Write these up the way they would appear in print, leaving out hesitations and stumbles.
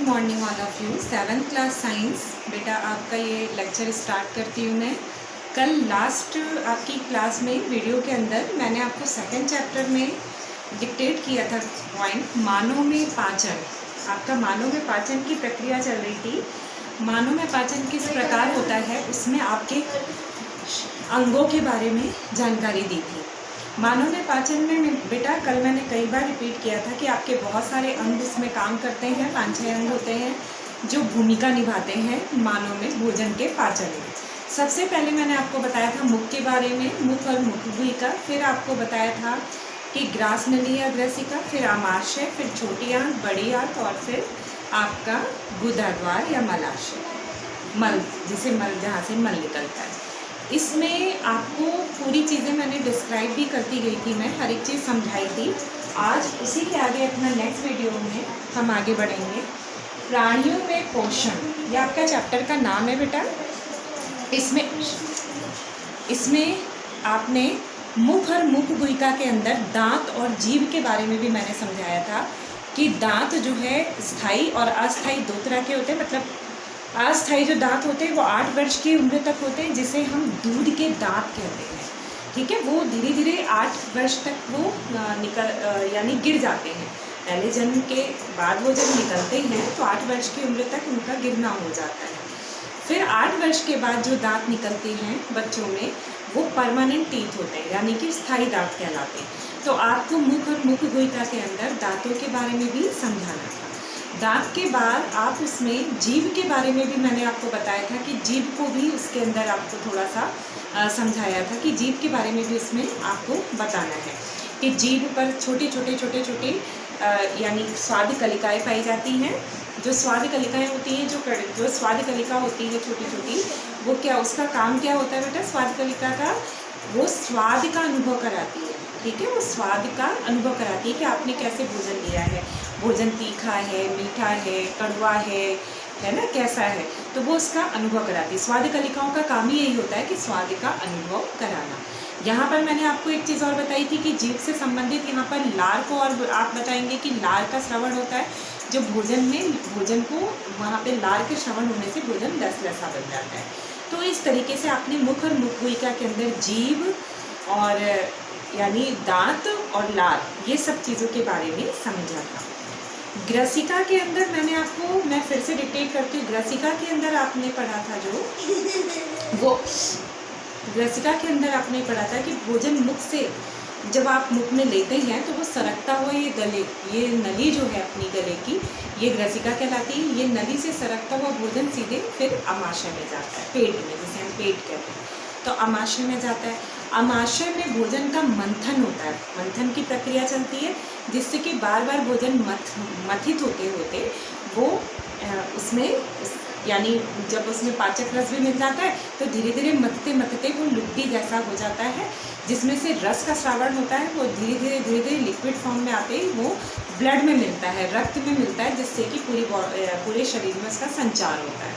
Morning all of you. 7th class science बेटा आपका ये लेक्चर स्टार्ट करती हूँ मैं। कल लास्ट आपकी क्लास में वीडियो के अंदर मैंने आपको सेकंड चैप्टर में डिक्टेट किया था पॉइंट मानव में पाचन। आपका मानव में पाचन की प्रक्रिया चल रही थी। मानव में पाचन किस प्रकार होता है उसमें आपके अंगों के बारे में जानकारी दी थी। मानव में पाचन में बेटा कल मैंने कई बार रिपीट किया था कि आपके बहुत सारे अंग इसमें काम करते हैं। 5-6 अंग होते हैं जो भूमिका निभाते हैं मानव में भोजन के पाचन में। सबसे पहले मैंने आपको बताया था मुख के बारे में, मुख और मुखगुहिका। फिर आपको बताया था कि ग्रास नली या ग्रसिका, फिर आमाशय, फिर छोटी आंत, बड़ी आंत और फिर आपका गुदाद्वार या मलाशय, मल जिसे मल जहाँ से मल निकलता है। इसमें आपको पूरी चीज़ें मैंने डिस्क्राइब भी करती गई थी, मैं हर एक चीज़ समझाई थी। आज उसी के आगे अपना नेक्स्ट वीडियो में हम आगे बढ़ेंगे। प्राणियों में पोषण, ये आपका चैप्टर का नाम है बेटा। इसमें आपने मुख और मुखगुहिका के अंदर दांत और जीभ के बारे में भी मैंने समझाया था कि दांत जो है स्थायी और अस्थायी दो तरह के होते हैं। मतलब अस्थायी जो दांत होते हैं वो 8 वर्ष की उम्र तक होते हैं, जिसे हम दूध के दांत कहते हैं। ठीक है, वो धीरे धीरे 8 वर्ष तक वो यानी गिर जाते हैं। पहले जन्म के बाद वो जब निकलते हैं तो 8 वर्ष की उम्र तक उनका गिरना हो जाता है। फिर 8 वर्ष के बाद जो दांत निकलते हैं बच्चों में वो परमानेंट टीथ होते हैं, यानी कि स्थायी दांत कहलाते हैं। तो आपको मुख और मुखगुहिका के अंदर दांतों के बारे में भी समझाना था। दांत के बाद आप उसमें जीभ के बारे में भी मैंने आपको बताया था कि जीभ को भी उसके अंदर आपको थोड़ा सा समझाया था कि जीभ के बारे में भी उसमें आपको बताना है कि जीभ पर छोटे छोटे यानी स्वाद कलिकाएँ पाई जाती हैं। जो स्वाद कलिकाएँ होती हैं, जो स्वाद कलिका होती है छोटी छोटी, वो क्या, उसका काम क्या होता है बेटा? स्वाद कलिका का वो स्वाद का अनुभव कराती है। ठीक है, वो स्वाद का अनुभव कराती है कि आपने कैसे भोजन लिया है, भोजन तीखा है, मीठा है, कड़वा है ना, कैसा है, तो वो उसका अनुभव कराती है। स्वाद कलिकाओं का काम ही यही होता है कि स्वाद का अनुभव कराना। यहाँ पर मैंने आपको एक चीज़ और बताई थी कि जीभ से संबंधित यहाँ पर लार को, और आप बताएंगे कि लार का श्रवण होता है जो भोजन को वहाँ पे लार के श्रवण होने से भोजन लसा बन जाता है। तो इस तरीके से आपने मुख और मुखगुहिका के अंदर जीभ और यानी दांत और लार, ये सब चीज़ों के बारे में समझा था। ग्रसिका के अंदर मैं फिर से डिक्टेट करती हूँ। ग्रसिका के अंदर आपने पढ़ा था ग्रसिका के अंदर आपने पढ़ा था कि भोजन मुख से जब आप मुख में लेते हैं तो वो सरकता हुआ ये नली जो है अपनी गले की, ये ग्रसिका कहलाती है। ये नली से सरकता हुआ भोजन सीधे फिर आमाशय में जाता है, पेट में, जिसे हम पेट कहते हैं, तो आमाशय में जाता है। आमाशय में भोजन का मंथन होता है, मंथन की प्रक्रिया चलती है जिससे कि बार बार भोजन मथित होते वो उसमें यानी जब उसमें पाचक रस भी मिल जाता है तो धीरे धीरे मथते वो लुगदी जैसा हो जाता है, जिसमें से रस का श्रावण होता है। वो धीरे धीरे लिक्विड फॉर्म में आते ही वो ब्लड में मिलता है, रक्त में मिलता है, जिससे कि पूरे शरीर में उसका संचार होता है।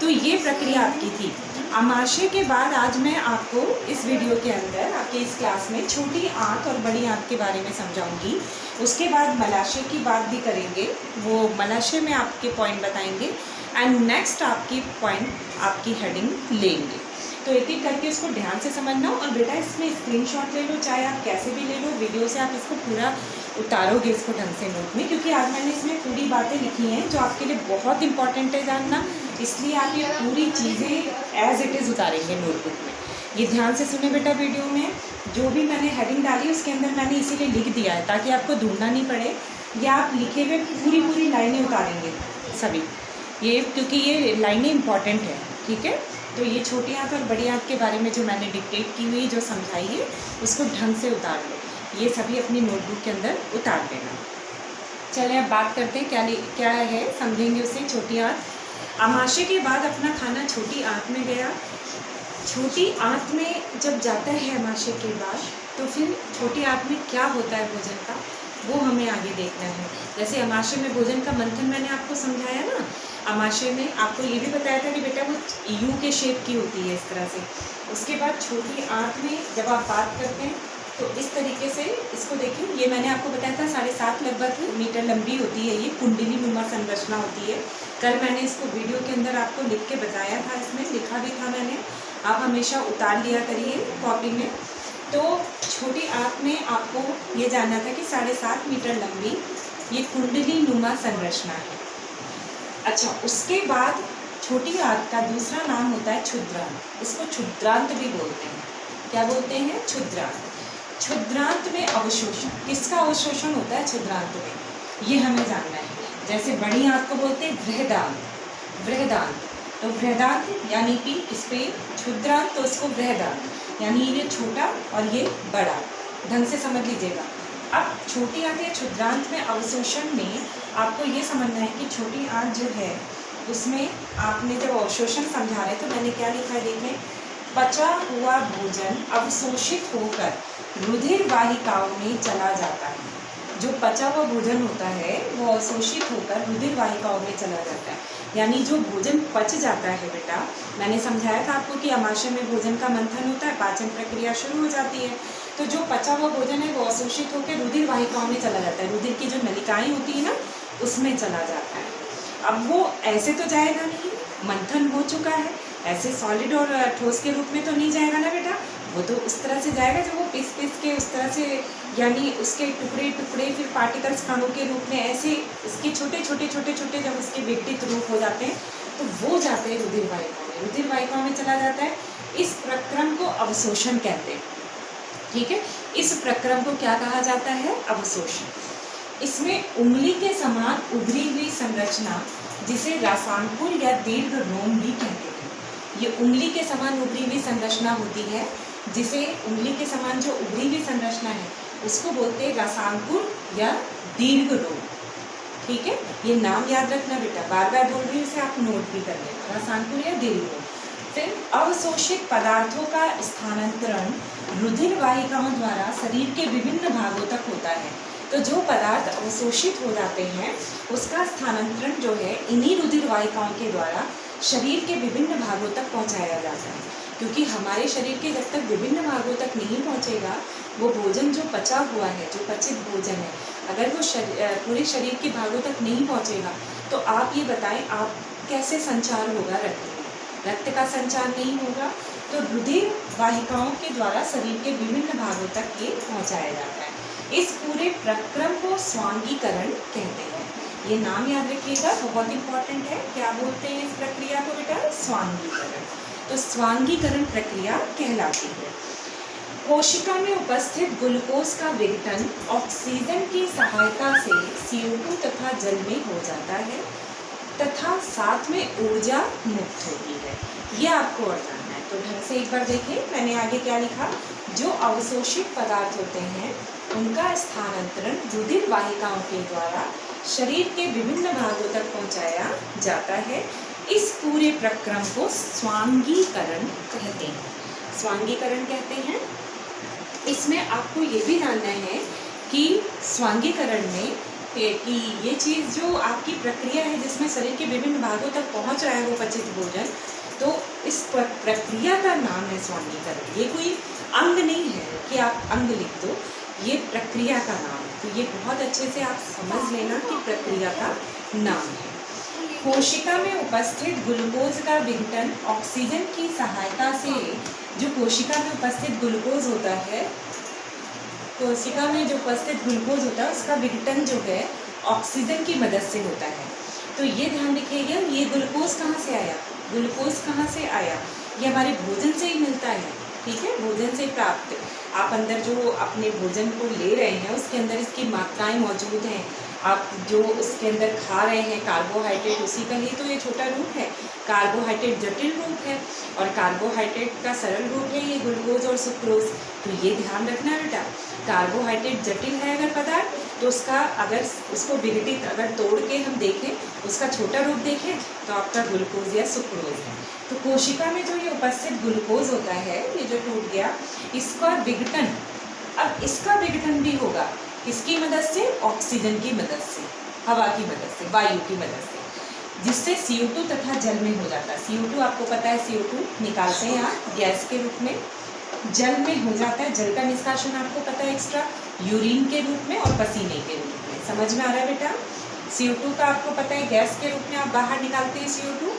तो ये प्रक्रिया आपकी थी। आमाशय के बाद आज मैं आपको इस वीडियो के अंदर आपके इस क्लास में छोटी आंत और बड़ी आंत के बारे में समझाऊंगी। उसके बाद मलाशय की बात भी करेंगे, वो मलाशय में आपके पॉइंट बताएंगे एंड नेक्स्ट आपकी पॉइंट आपकी हेडिंग लेंगे। तो एक एक करके इसको ध्यान से समझना। और बेटा इसमें स्क्रीनशॉट ले लो, चाहे आप कैसे भी ले लो, वीडियो से आप इसको पूरा उतारोगे इसको ढंग से नोट में, क्योंकि आज मैंने इसमें पूरी बातें लिखी हैं जो आपके लिए बहुत इंपॉर्टेंट है जानना। इसलिए आप ये पूरी चीज़ें एज इट इज़ उतारेंगे नोटबुक में। ये ध्यान से सुने बेटा। वीडियो में जो भी मैंने हेडिंग डाली उसके अंदर मैंने इसीलिए लिख दिया है ताकि आपको ढूंढना नहीं पड़े, या आप लिखे हुए पूरी लाइनें उतारेंगे सभी, ये क्योंकि ये लाइनें इंपॉर्टेंट है। ठीक है, तो ये छोटी आंत और बड़ी आंत के बारे में जो मैंने डिक्टेट की हुई, जो समझाई है, उसको ढंग से उतार लो। ये सभी अपनी नोटबुक के अंदर उतार देना। चलिए अब बात करते हैं क्या है, समझेंगे उसे। छोटी आंत, आमाशय के बाद अपना खाना छोटी आंत में गया। छोटी आंत में जब जाता है आमाशय के बाद, तो फिर छोटी आंत में क्या होता है भोजन का, वो हमें आगे देखना है। जैसे आमाशय में भोजन का मंथन मैंने आपको समझाया ना, आमाशय में आपको ये भी बताया था कि बेटा वो यू के शेप की होती है इस तरह से। उसके बाद छोटी आंत में जब आप बात करते हैं तो इस तरीके से इसको देखिए, ये मैंने आपको बताया था 7.5 लगभग मीटर लंबी होती है, ये कुंडली नुमा संरचना होती है। कल मैंने इसको वीडियो के अंदर आपको लिख के बताया था, इसमें लिखा भी था मैंने, आप हमेशा उतार लिया करिए कॉपी में। तो छोटी आँख में आपको ये जानना था कि 7.5 मीटर लंबी ये कुंडली नुमा संरचना है। अच्छा, उसके बाद छोटी आँख का दूसरा नाम होता है क्षुद्रांत। इसको क्षुद्रांत भी बोलते हैं। क्या बोलते हैं? क्षुद्रांत। क्षुद्रांत में अवशोषण, किसका अवशोषण होता है क्षुद्रांत में, ये हमें जानना है। जैसे बड़ी आँख को बोलते हैं बृहदांत, बृहदांत। तो बृहदांत यानी कि इस पे क्षुद्रांत, तो इसको बृहदांत यानी ये छोटा और ये बड़ा, ढंग से समझ लीजिएगा। अब छोटी आँख या क्षुद्रांत में अवशोषण में आपको ये समझना है कि छोटी आँख जो है उसमें आपने जब अवशोषण समझा रहे तो मैंने क्या लिखा है देखें, पचा हुआ भोजन अवशोषित होकर रुधिर वाहिकाओं में चला जाता है। जो पचा हुआ भोजन होता है वो अवशोषित होकर रुधिर वाहिकाओं में चला जाता है। यानी जो भोजन पच जाता है बेटा, मैंने समझाया था आपको कि अमाशय में भोजन का मंथन होता है, पाचन प्रक्रिया शुरू हो जाती है। तो जो पचा हुआ भोजन है वो अवशोषित होकर रुधिर वाहिकाओं में चला जाता है, रुधिर की जो नलिकाएं होती है ना उसमें चला जाता है। अब वो ऐसे तो जाएगा नहीं, मंथन हो चुका है, ऐसे सॉलिड और ठोस के रूप में तो नहीं जाएगा ना बेटा, वो तो उस तरह से जाएगा जब वो पिस पिस के उस तरह से, यानी उसके टुकड़े टुकड़े फिर पार्टिकल्स कणों के रूप में ऐसे इसके छोटे छोटे छोटे छोटे जब उसके विघटित रूप हो जाते हैं तो वो जाते हैं रुधिर वाहिकाओं में, रुधिर वाहिकाओं में चला जाता है। इस प्रक्रम को अवशोषण कहते हैं। ठीक है, इस प्रक्रम को क्या कहा जाता है? अवशोषण। इसमें उंगली के समान उभरी हुई संरचना जिसे रसांकुर या दीर्घ रोम भी कहते हैं, ये उंगली के समान उभरी हुई संरचना होती है, जिसे उंगली के समान जो उभरी हुई संरचना है उसको बोलते हैं रसांकुर या दीर्घ रोम। ठीक है, ये नाम याद रखना बेटा, बार बार बोल रही हूँ, इसे आप नोट भी कर लेना, रसांकुर या दीर्घ रोम। फिर अवशोषित पदार्थों का स्थानांतरण रुधिर वाहिकाओं द्वारा शरीर के विभिन्न भागों तक होता है। तो जो पदार्थ अवशोषित हो जाते हैं उसका स्थानांतरण जो है इन्हीं रुधिर वाहिकाओं के द्वारा शरीर के विभिन्न भागों तक पहुंचाया जाता है। क्योंकि हमारे शरीर के जब तक विभिन्न भागों तक नहीं पहुंचेगा, वो भोजन जो पचा हुआ है, जो पचित भोजन है, अगर वो पूरे शरीर के भागों तक नहीं पहुंचेगा तो आप ये बताएं, आप कैसे संचार होगा रक्त में? रक्त का संचार नहीं होगा, तो रुधिर वाहिकाओं के द्वारा शरीर के विभिन्न भागों तक ये पहुंचाया जाता है। इस पूरे प्रक्रम को स्वांगीकरण कहते हैं। ये नाम याद रखिएगा, बहुत इंपॉर्टेंट है। क्या बोलते हैं इस प्रक्रिया को बेटा? स्वांगीकरण। तो स्वांगीकरण प्रक्रिया कहलाती है। कोशिका में उपस्थित ग्लूकोज का विघटन ऑक्सीजन की सहायता से CO2 तथा जल में हो जाता है तथा साथ में ऊर्जा मुक्त होती है। ये आपको और जानना है, तो ढंग से एक बार देखिए, मैंने आगे क्या लिखा। जो अवशोषित पदार्थ होते हैं उनका स्थानांतरण रुधिर वाहिकाओं के द्वारा शरीर के विभिन्न भागों तक पहुंचाया जाता है। इस पूरे प्रक्रम को स्वांगीकरण कहते हैं। स्वांगीकरण कहते हैं। इसमें आपको ये भी जानना है कि स्वांगीकरण में कि ये चीज़ जो आपकी प्रक्रिया है जिसमें शरीर के विभिन्न भागों तक पहुंच रहा है वो पचित भोजन, तो इस प्रक्रिया का नाम है स्वांगीकरण। ये कोई अंग नहीं है कि आप अंग लिख दो, ये प्रक्रिया का नाम है। तो ये बहुत अच्छे से आप समझ लेना कि प्रक्रिया का नाम है। कोशिका में उपस्थित ग्लूकोज का विघटन ऑक्सीजन की सहायता से, जो कोशिका में उपस्थित ग्लूकोज होता है, कोशिका में जो उपस्थित ग्लूकोज होता है उसका विघटन जो है ऑक्सीजन की मदद से होता है। तो ये ध्यान रखिएगा, ये ग्लूकोज कहाँ से आया? ग्लूकोज कहाँ से आया? ये हमारे भोजन से ही मिलता है। ठीक है, भोजन से प्राप्त। आप अंदर जो अपने भोजन को ले रहे हैं उसके अंदर इसकी मात्राएं मौजूद हैं। आप जो उसके अंदर खा रहे हैं कार्बोहाइड्रेट, उसी का ही तो ये छोटा रूप है। कार्बोहाइड्रेट जटिल रूप है और कार्बोहाइड्रेट का सरल रूप है ये ग्लूकोज और सुक्रोज। तो ये ध्यान रखना बेटा, कार्बोहाइड्रेट जटिल है अगर पदार्थ तो उसका अगर उसको विघटित अगर तोड़ के हम देखें, उसका छोटा रूप देखें तो आपका ग्लूकोज या सुक्रोज है। तो कोशिका में जो ये उपस्थित ग्लूकोज होता है, ये जो टूट गया, इसका विघटन, अब इसका विघटन भी होगा किसकी मदद से? ऑक्सीजन की मदद से, हवा की मदद से, वायु की मदद से, जिससे CO2 तथा जल में हो जाता है। CO2 आपको पता है, CO2 निकालते हैं आप गैस के रूप में, जल में हो जाता है। जल का निष्कासन आपको पता है एक्स्ट्रा, यूरिन के रूप में और पसीने के रूप में। समझ में आ रहा है बेटा? CO2 का आपको पता है गैस के रूप में आप बाहर निकालते हैं CO2,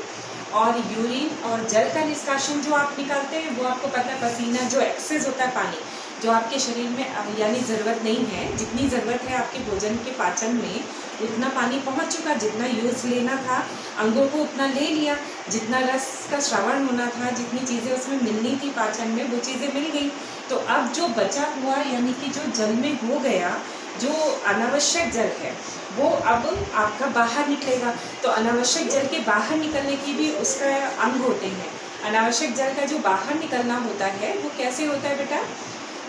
और यूरिन और जल का निष्कासन जो आप निकालते हैं वो आपको पता है पसीना, जो एक्सेस होता है पानी जो आपके शरीर में यानी ज़रूरत नहीं है, जितनी ज़रूरत है आपके भोजन के पाचन में उतना पानी पहुंच चुका, जितना यूज़ लेना था अंगों को उतना ले लिया, जितना रस का श्रवण होना था, जितनी चीज़ें उसमें मिलनी थी पाचन में वो चीज़ें मिल गई। तो अब जो बचा हुआ यानी कि जो जल में हो गया, जो अनावश्यक जल है वो अब आपका बाहर निकलेगा। तो अनावश्यक जल के बाहर निकलने की भी उसका अंग होते हैं। अनावश्यक जल का जो बाहर निकलना होता है वो कैसे होता है बेटा?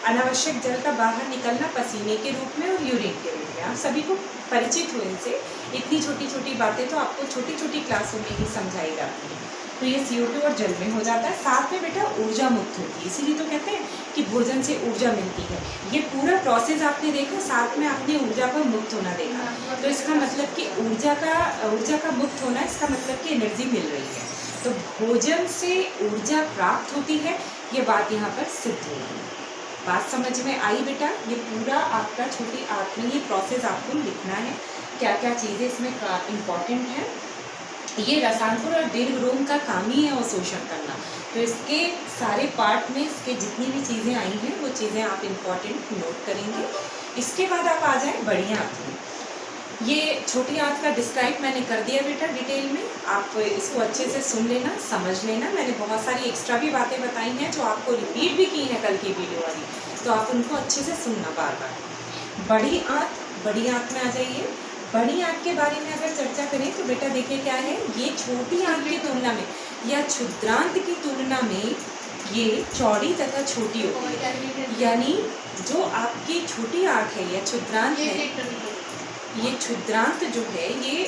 अनावश्यक जल का बाहर निकलना पसीने के रूप में और यूरिन के रूप में। आप सभी को परिचित हो इनसे, इतनी छोटी छोटी बातें तो आपको छोटी छोटी क्लासों में ही समझाई जाती हैं। तो ये CO2 और जल में हो जाता है। साथ में बेटा ऊर्जा मुक्त होती है, इसीलिए तो कहते हैं कि भोजन से ऊर्जा मिलती है। ये पूरा प्रोसेस आपने देखा, साथ में आपने ऊर्जा का मुक्त होना देखा। तो इसका मतलब कि ऊर्जा का मुक्त होना, इसका मतलब कि एनर्जी मिल रही है। तो भोजन से ऊर्जा प्राप्त होती है, ये बात यहाँ पर सिद्ध होगी। बात समझ में आई बेटा? ये पूरा आपका छोटी आंत में ये प्रोसेस आपको लिखना है, क्या क्या चीज़ें इसमें इम्पॉर्टेंट है। ये रसायनपुर और दीर्घ रोम का काम ही है अवशोषण करना। तो इसके सारे पार्ट में इसके जितनी भी चीज़ें आई हैं वो चीज़ें आप इम्पॉर्टेंट नोट करेंगे। इसके बाद आप आ जाएँ बड़ी आंत में। ये छोटी आंत का डिस्क्राइब मैंने कर दिया बेटा डिटेल में, आप इसको अच्छे से सुन लेना, समझ लेना। मैंने बहुत सारी एक्स्ट्रा भी बातें बताई हैं जो आपको रिपीट भी की हैं कल की वीडियो वाली, तो आप उनको अच्छे से सुनना बार बार। बड़ी आंत में आ जाइए। बड़ी आंत के बारे में अगर चर्चा करें तो बेटा देखिए क्या है, ये छोटी आंत की तुलना में या क्षुद्रांत की तुलना में ये चौड़ी तथा छोटी होती है। यानी जो आपकी छोटी आंत है या क्षुद्रांत है, ये क्षुद्रांत जो है ये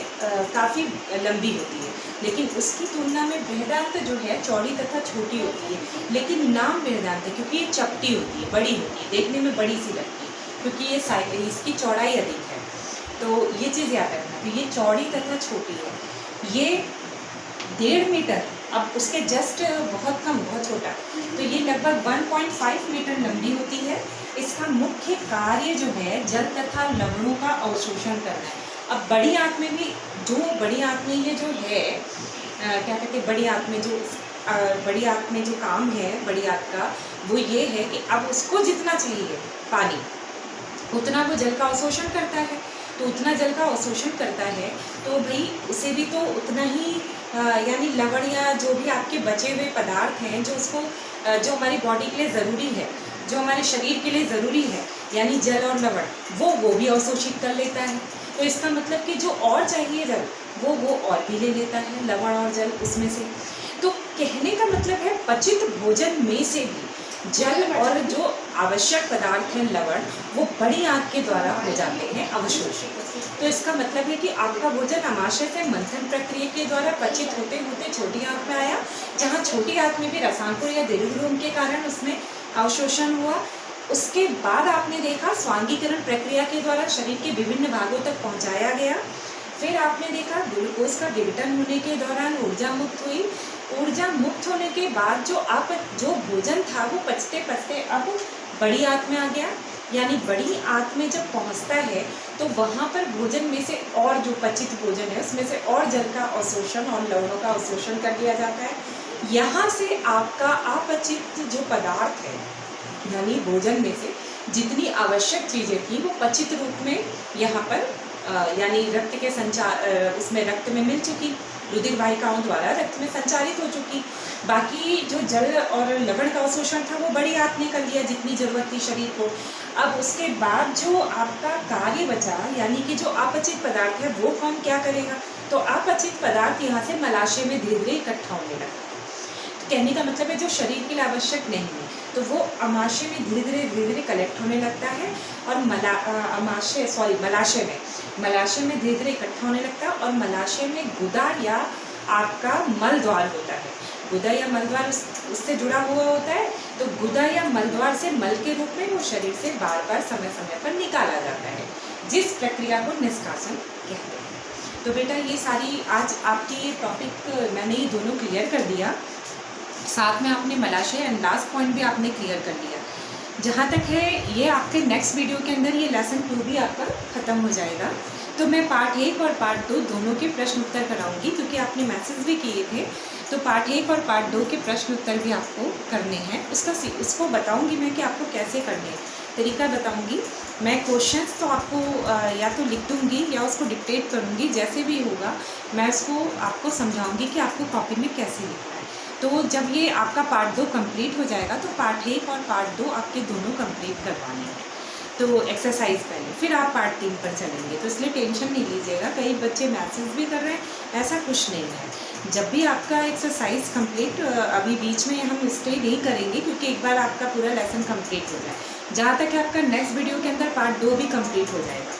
काफ़ी लंबी होती है, लेकिन उसकी तुलना में बृहदांत जो है चौड़ी तथा छोटी होती है। लेकिन नाम बृहदांत है क्योंकि ये चपटी होती है, बड़ी होती है, देखने में बड़ी सी लगती है, क्योंकि ये इसकी चौड़ाई अधिक है। तो ये चीज़ याद रखना। तो ये चौड़ी तथा छोटी है। ये 1.5 मीटर, अब उसके जस्ट बहुत कम, बहुत छोटा, तो ये लगभग 1.5 मीटर लंबी होती है। इसका मुख्य कार्य जो है जल तथा लवणों का अवशोषण करना है। अब बड़ी आंत में भी बड़ी आंत में ये जो है क्या कहते हैं, बड़ी आंत में जो काम है बड़ी आंत का, वो ये है कि अब उसको जितना चाहिए पानी उतना वो जल का अवशोषण करता है। तो उतना जल का अवशोषण करता है तो भाई उसे भी तो उतना ही यानी लवण या जो भी आपके बचे हुए पदार्थ हैं जो उसको जो हमारी बॉडी के लिए ज़रूरी है, जो हमारे शरीर के लिए ज़रूरी है, यानी जल और लवण, वो भी अवशोषित कर लेता है। तो इसका मतलब कि जो और चाहिए जल वो और भी ले लेता है, लवण और जल उसमें से। तो कहने का मतलब है पचित भोजन में से भी जल और जो आवश्यक पदार्थ हैं लवण, वो बड़ी आंत के द्वारा हो जाते हैं अवशोषित। तो इसका मतलब है कि आपका भोजन आमाशय से मंथन प्रक्रिया के द्वारा पचित होते होते छोटी आंत में आया, जहाँ छोटी आंत में भी रसायनपुर या दीर्घ रोम के कारण उसमें अवशोषण हुआ। उसके बाद आपने देखा स्वांगीकरण प्रक्रिया के द्वारा शरीर के विभिन्न भागों तक पहुँचाया गया। फिर आपने देखा ग्लूकोज का विघटन होने के दौरान ऊर्जा मुक्त हुई। ऊर्जा मुक्त होने के बाद जो भोजन था वो पचते पचते अब बड़ी आंत में आ गया। यानी बड़ी आंत में जब पहुंचता है तो वहाँ पर भोजन में से और जो पचित भोजन है उसमें से और जल का अवशोषण और लवणों का अवशोषण कर दिया जाता है। यहाँ से आपका अपचित जो पदार्थ है यानी भोजन में से जितनी आवश्यक चीज़ें थी वो पचित रूप में यहाँ पर यानी रक्त के उसमें रक्त में मिल चुकी, रुधिर वाहिकाओं द्वारा रक्त में संचारित हो चुकी। बाकी जो जल और लवण का अवशोषण था वो बड़ी आंत ने कर लिया जितनी जरूरत थी शरीर को। अब उसके बाद जो आपका कार्य बचा यानी कि जो अपचित पदार्थ है वो कौन क्या करेगा, तो अपचित पदार्थ यहाँ से मलाशय में धीरे धीरे इकट्ठा होने लगता है। कहने का मतलब है जो शरीर के लिए आवश्यक नहीं है तो वो अमाशय में धीरे धीरे कलेक्ट होने लगता है और मलाशय में धीरे धीरे इकट्ठा होने लगता है। और मलाशय में गुदा या आपका मल द्वार होता है। गुदा या मल द्वार उससे जुड़ा हुआ होता है। तो गुदा या मल द्वार से मल के रूप में वो शरीर से बार बार समय समय पर निकाला जाता है, जिस प्रक्रिया को निष्कासन कहते हैं। तो बेटा ये सारी आज आपकी ये टॉपिक मैंने ये दोनों क्लियर कर दिया। साथ में आपने मलाशय एंड लास्ट पॉइंट भी आपने क्लियर कर लिया। जहाँ तक है ये आपके नेक्स्ट वीडियो के अंदर ये लेसन 2 भी आपका ख़त्म हो जाएगा। तो मैं पार्ट 1 और पार्ट 2 दोनों के प्रश्न उत्तर कराऊंगी, क्योंकि आपने मैसेज भी किए थे। तो पार्ट 1 और पार्ट 2 के प्रश्न उत्तर भी आपको करने हैं। उसको बताऊंगी मैं कि आपको कैसे करने हैं, तरीका बताऊंगी मैं। क्वेश्चंस तो आपको या तो लिख दूंगी या उसको डिक्टेट करूंगी, जैसे भी होगा मैं उसको आपको समझाऊंगी कि आपको कॉपी में कैसे लिखना है। तो जब ये आपका पार्ट 2 कंप्लीट हो जाएगा तो पार्ट 1 और पार्ट 2 आपके दोनों कंप्लीट करवाने हैं। तो एक्सरसाइज पहले, फिर आप पार्ट 3 पर चलेंगे। तो इसलिए टेंशन नहीं लीजिएगा, कई बच्चे मैसेज भी कर रहे हैं, ऐसा कुछ नहीं है। जब भी आपका एक्सरसाइज कंप्लीट, अभी बीच में हम स्टे नहीं करेंगे क्योंकि एक बार आपका पूरा लेसन कंप्लीट हो जाए, जहाँ तक है आपका नेक्स्ट वीडियो के अंदर पार्ट 2 भी कंप्लीट हो जाएगा।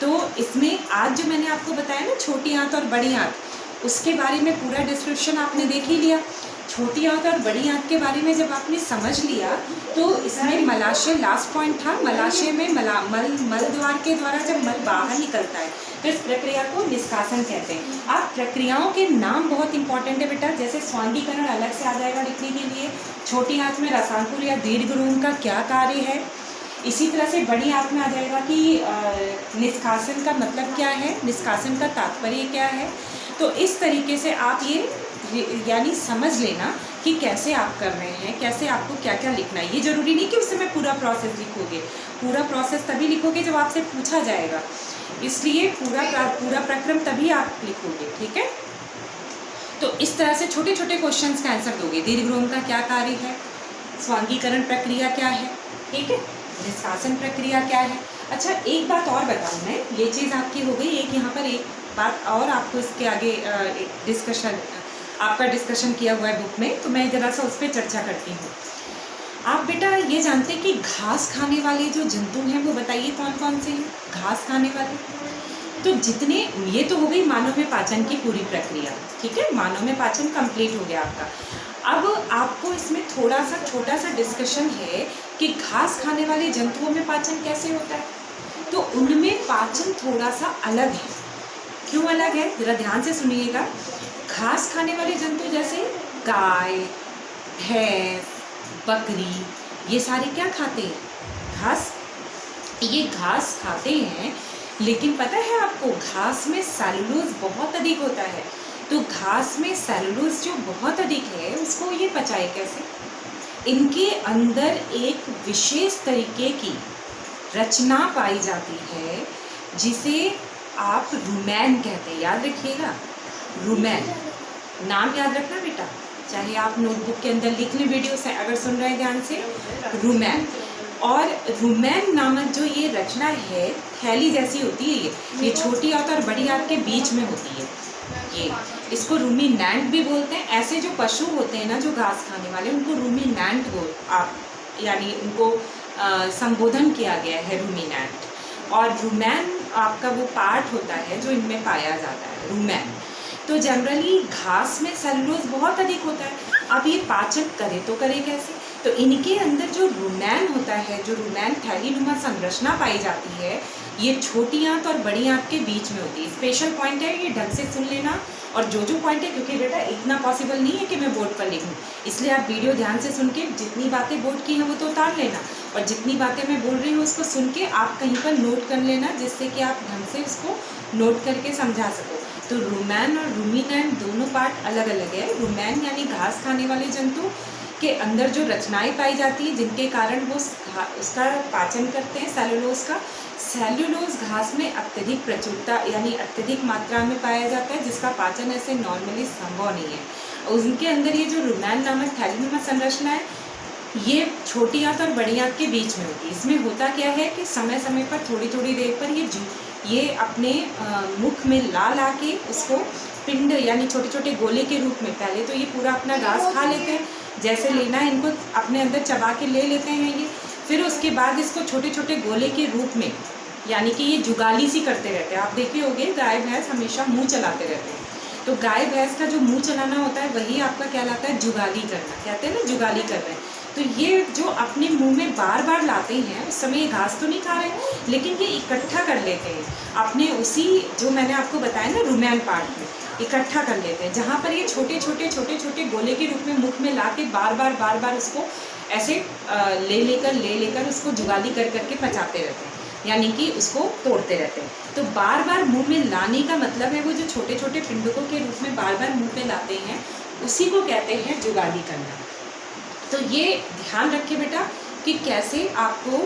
तो इसमें आज जो मैंने आपको बताया ना छोटी आंत और बड़ी आंत, उसके बारे में पूरा डिस्क्रिप्शन आपने देख ही लिया। छोटी आंत और बड़ी आंत के बारे में जब आपने समझ लिया तो इसमें मलाशय लास्ट पॉइंट था। मलाशय में मल द्वार के द्वारा जब मल बाहर निकलता है तो इस प्रक्रिया को निष्कासन कहते हैं। आप प्रक्रियाओं के नाम बहुत इंपॉर्टेंट है बेटा, जैसे स्वांगीकरण अलग से आ जाएगा लिखने के लिए। छोटी आंत में रसांकुर या दीर्घ का क्या कार्य है। इसी तरह से बड़ी आंत में आ जाएगा कि निष्कासन का मतलब क्या है, निष्कासन का तात्पर्य क्या है। तो इस तरीके से आप ये यानी समझ लेना कि कैसे आप कर रहे हैं, कैसे आपको क्या क्या लिखना है। ये ज़रूरी नहीं कि उस समय पूरा प्रोसेस लिखोगे, पूरा प्रोसेस तभी लिखोगे जब आपसे पूछा जाएगा, इसलिए पूरा प्रक्रम तभी आप लिखोगे, ठीक है। तो इस तरह से छोटे छोटे क्वेश्चंस का आंसर दोगे। दीर्घ का क्या कार्य है, स्वांगीकरण प्रक्रिया क्या है, ठीक है, निष्कासन प्रक्रिया क्या है। अच्छा एक बात और बताऊँ मैं, ये चीज़ आपकी हो गई। एक यहाँ पर एक बात और आपको इसके आगे आपका डिस्कशन किया हुआ है बुक में, तो मैं ज़रा सा उस पर चर्चा करती हूँ। आप बेटा ये जानते हैं कि घास खाने वाले जो जंतु हैं वो बताइए कौन कौन से हैं घास खाने वाले। तो जितने, ये तो हो गई मानव में पाचन की पूरी प्रक्रिया, ठीक है, मानव में पाचन कंप्लीट हो गया आपका। अब आपको इसमें थोड़ा सा छोटा सा डिस्कशन है कि घास खाने वाले जंतुओं में पाचन कैसे होता है। तो उनमें पाचन थोड़ा सा अलग है। क्यों अलग है, ज़रा ध्यान से सुनिएगा। घास खाने वाले जंतु जैसे गाय, भैंस, बकरी, ये सारे क्या खाते हैं, घास। ये घास खाते हैं, लेकिन पता है आपको घास में सेलुलोज बहुत अधिक होता है। तो घास में सेलुलोज जो बहुत अधिक है उसको ये पचाए कैसे। इनके अंदर एक विशेष तरीके की रचना पाई जाती है जिसे आप रुमैन कहते हैं। याद रखिएगा, रुमैन नाम याद रखना बेटा, चाहे आप नोटबुक के अंदर लिख लें, वीडियो से अगर सुन रहे हैं ध्यान से, रुमैन। और रुमैन नामक जो ये रचना है थैली जैसी होती है, ये छोटी आंत और बड़ी आंत के बीच में होती है। ये इसको रूमिनेंट भी बोलते हैं। ऐसे जो पशु होते हैं ना जो घास खाने वाले, उनको रूमिनेंट आप यानी उनको संबोधन किया गया है रूमिनेंट। और रुमैन आपका वो पार्ट होता है जो इनमें पाया जाता है, रुमैन। तो जनरली घास में सेलुलोज बहुत अधिक होता है। अब ये पाचन करे तो करे कैसे, तो इनके अंदर जो रुमैन होता है, जो रुमैन थैलीनुमा संरचना पाई जाती है, ये छोटी आंत और बड़ी आंत के बीच में होती है। स्पेशल पॉइंट है, ये ढंग से सुन लेना। और जो पॉइंट है, क्योंकि बेटा इतना पॉसिबल नहीं है कि मैं बोर्ड पर लिखूँ, इसलिए आप वीडियो ध्यान से सुन के जितनी बातें बोर्ड की हैं वो तो उतार लेना, और जितनी बातें मैं बोल रही हूँ उसको सुन के आप कहीं पर नोट कर लेना, जिससे कि आप ढंग से उसको नोट करके समझा सको। तो रुमैन और रूमिनेंट दोनों पार्ट अलग अलग है। रुमैन यानी घास खाने वाले जंतु के अंदर जो रचनाएं पाई जाती है जिनके कारण वो उसका पाचन करते हैं, सेलुलोज का। सेल्यूलोज घास में अत्यधिक प्रचुरता यानी अत्यधिक मात्रा में पाया जाता है, जिसका पाचन ऐसे नॉर्मली संभव नहीं है। उनके अंदर ये जो रुमैन नामक थैलीनुमा संरचना है, ये छोटी आंत और बड़ी आंत के बीच में होती है। इसमें होता क्या है कि समय समय पर थोड़ी थोड़ी देर पर ये अपने मुख में ला के उसको पिंड यानी छोटे छोटे गोले के रूप में, पहले तो ये पूरा अपना घास खा लेते हैं, जैसे लेना है इनको अपने अंदर चबा के ले लेते हैं ये। फिर उसके बाद इसको छोटे छोटे गोले के रूप में, यानी कि ये जुगाली सी करते रहते हैं। आप देखे होंगे गाय भैंस हमेशा मुंह चलाते रहते हैं, तो गाय भैंस का जो मुंह चलाना होता है वही आपका कहलाता है जुगाली करना, कहते हैं ना जुगाली कर रहे हैं। तो ये जो अपने मुंह में बार बार लाते हैं, उस समय ये घास तो नहीं खा रहे, लेकिन ये इकट्ठा कर लेते हैं अपने उसी जो मैंने आपको बताया ना रुमैन पार्ट में, इकट्ठा कर लेते हैं, जहाँ पर ये छोटे छोटे गोले के रूप में मुख में ला के बार बार उसको ऐसे ले लेकर उसको जुगाली कर करके पचाते रहते हैं, यानी कि उसको तोड़ते रहते हैं। तो बार बार मुंह में लाने का मतलब है वो जो छोटे छोटे पिंडकों के रूप में बार बार मुंह में लाते हैं, उसी को कहते हैं जुगाली करना। तो ये ध्यान रखिए बेटा कि कैसे आपको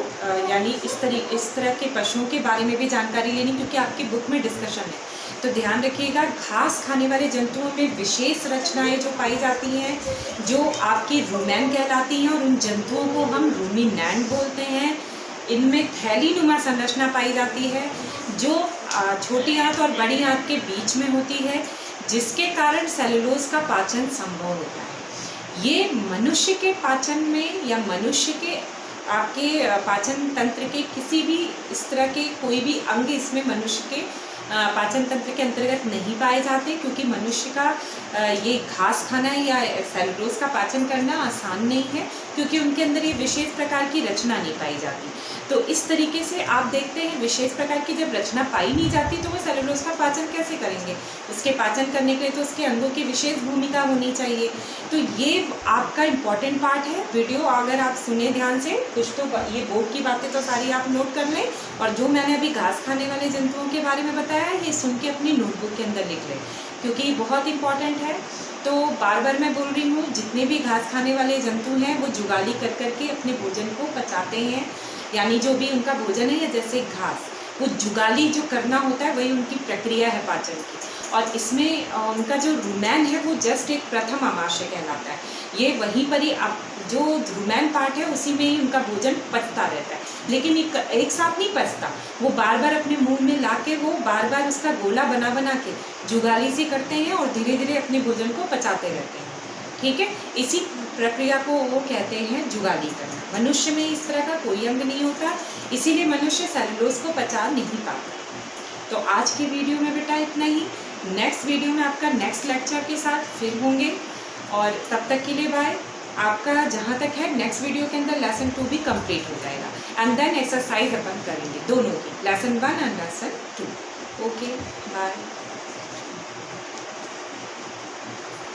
यानी इस तरह के पशुओं के बारे में भी जानकारी लेनी, क्योंकि आपकी बुक में डिस्कशन है। तो ध्यान रखिएगा, घास खाने वाले जंतुओं में विशेष रचनाएं जो पाई जाती हैं, जो आपकी रूमैन कहलाती हैं, और उन जंतुओं को हम रूमिनेंट बोलते हैं। इनमें थैलीनुमा संरचना पाई जाती है, जो छोटी आंत और बड़ी आंत के बीच में होती है, जिसके कारण सेलुलोज का पाचन संभव होता है। ये मनुष्य के पाचन में या मनुष्य के आपके पाचन तंत्र के किसी भी इस तरह के कोई भी अंग इसमें मनुष्य के पाचन तंत्र के अंतर्गत नहीं पाए जाते, क्योंकि मनुष्य का ये घास खाना या सेलुलोज का पाचन करना आसान नहीं है, क्योंकि उनके अंदर ये विशेष प्रकार की रचना नहीं पाई जाती। तो इस तरीके से आप देखते हैं विशेष प्रकार की जब रचना पाई नहीं जाती तो वो सेलुलोज का पाचन कैसे करेंगे। उसके पाचन करने के लिए तो उसके अंगों की विशेष भूमिका होनी चाहिए। तो ये आपका इम्पॉर्टेंट पार्ट है। वीडियो अगर आप सुने ध्यान से, कुछ तो ये बोर्ड की बातें तो सारी आप नोट कर लें, और जो मैंने अभी घास खाने वाले जंतुओं के बारे में बताया है ये सुन के अपनी नोटबुक के अंदर लिख लें, क्योंकि ये बहुत इंपॉर्टेंट है। तो बार बार मैं बोल रही हूँ, जितने भी घास खाने वाले जंतु हैं वो जुगाली कर करके अपने भोजन को पचाते हैं, यानी जो भी उनका भोजन है, जैसे घास, वो जुगाली जो करना होता है वही उनकी प्रक्रिया है पाचन की। और इसमें उनका जो रुमैन है वो जस्ट एक प्रथम आमाशय कहलाता है। ये वहीं पर ही जो रुमैन पार्ट है उसी में ही उनका भोजन पचता रहता है, लेकिन एक साथ नहीं पचता, वो बार बार अपने मुंह में ला के वो बार बार उसका गोला बना के जुगाली से करते हैं और धीरे धीरे अपने भोजन को पचाते रहते हैं। ठीक है, इसी प्रक्रिया को वो कहते हैं जुगाली करना। मनुष्य में इस तरह का कोई अंग नहीं होता, इसीलिए मनुष्य सेलुलोज को पचा नहीं पाता। तो आज की वीडियो में बेटा इतना ही। नेक्स्ट वीडियो में आपका नेक्स्ट लेक्चर के साथ फिर होंगे, और तब तक के लिए बाय। आपका जहाँ तक है नेक्स्ट वीडियो के अंदर लेसन 2 भी कंप्लीट हो जाएगा, एंड देन एक्सरसाइज अपन करेंगे दोनों की, lesson 1 and lesson 2। Okay, bye.